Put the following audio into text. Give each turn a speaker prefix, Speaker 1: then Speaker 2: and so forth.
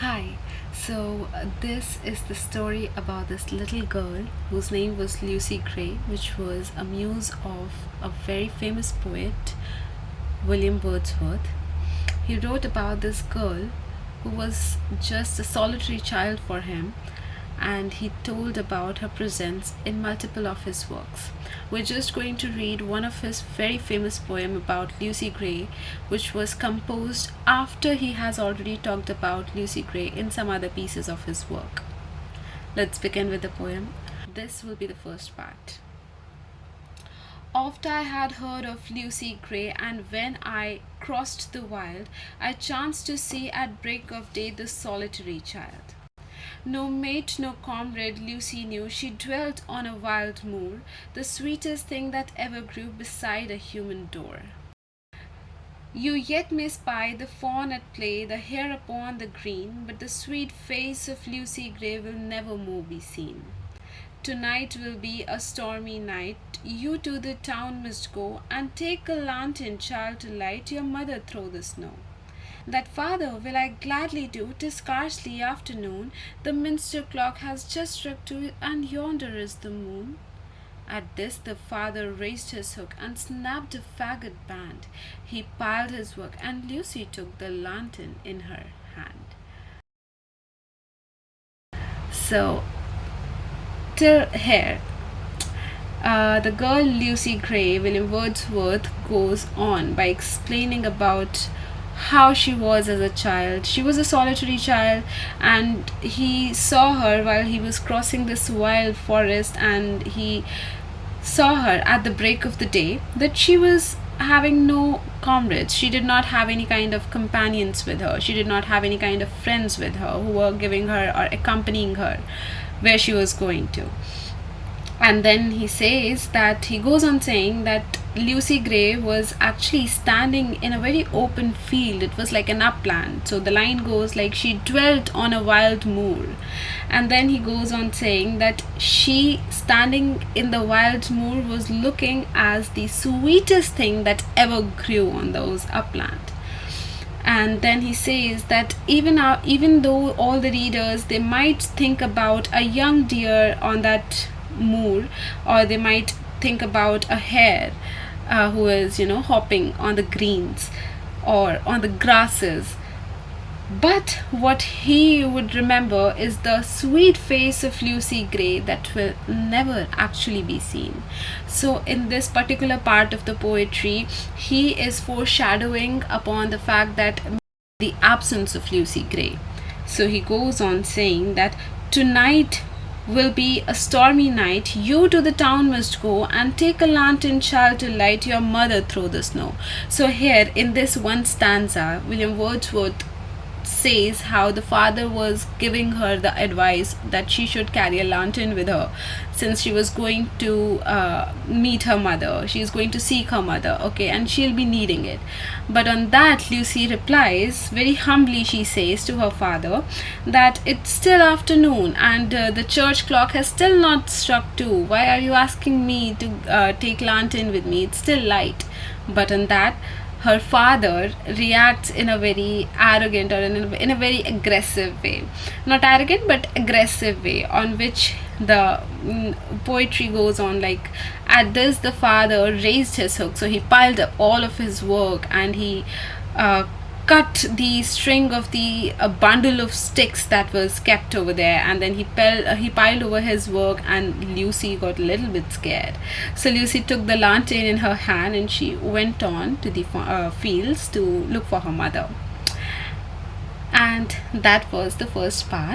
Speaker 1: Hi, this is the story about this little girl whose name was Lucy Gray, which was a muse of a very famous poet, William Wordsworth. He wrote about this girl who was just a solitary child for him, and he told about her presence in multiple of his works. We're just going to read one of his very famous poem about Lucy Gray, which was composed after he has already talked about Lucy Gray in some other pieces of his work. Let's begin with the poem. This will be the first part. Oft I had heard of Lucy Gray, and when I crossed the wild, I chanced to see at break of day this solitary child. No mate, no comrade Lucy knew, she dwelt on a wild moor, the sweetest thing that ever grew beside a human door. You yet may spy the fawn at play, the hare upon the green, but the sweet face of Lucy Gray will never more be seen. Tonight will be a stormy night, you to the town must go, and take a lantern, child, to light your mother through the snow. That, father, will I gladly do, 'tis scarcely afternoon, the minster clock has just struck two, and yonder is the moon. At this the father raised his hook and snapped a faggot band. He piled his work, and Lucy took the lantern in her hand. So, till here, the girl Lucy Gray, William Wordsworth, goes on by explaining about how she was as a child. She was a solitary child, and he saw her while he was crossing this wild forest, and he saw her at the break of the day that she was having no comrades. She did not have any kind of companions with her. She did not have any kind of friends with her who were giving her or accompanying her where she was going to. And then he goes on saying that Lucy Gray was actually standing in a very open field. It was like an upland. So the line goes like, she dwelt on a wild moor. And then he goes on saying that she, standing in the wild moor, was looking as the sweetest thing that ever grew on those upland. And then he says that even though all the readers, they might think about a young deer on that moor, or they might think about a hare who is hopping on the greens or on the grasses, but what he would remember is the sweet face of Lucy Gray that will never actually be seen. So in this particular part of the poetry, he is foreshadowing upon the fact that the absence of Lucy Gray. So he goes on saying that tonight will be a stormy night, you to the town must go, and take a lantern, child, to light your mother through the snow. So here in this one stanza, William Wordsworth says how the father was giving her the advice that she should carry a lantern with her, since she was going to meet her mother. She is going to seek her mother, okay, and she'll be needing it. But on that, Lucy replies very humbly. She says to her father that it's still afternoon, and the church clock has still not struck two. Why are you asking me to take lantern with me? It's still light. But on that, her father reacts in a very arrogant, or in a very aggressive way. Not arrogant, but aggressive way, on which the poetry goes on like, at this the father raised his hook. So he piled up all of his work, and he cut the string of the bundle of sticks that was kept over there, and then he piled over his work, and Lucy got a little bit scared. So Lucy took the lantern in her hand, and she went on to the fields to look for her mother. And that was the first part.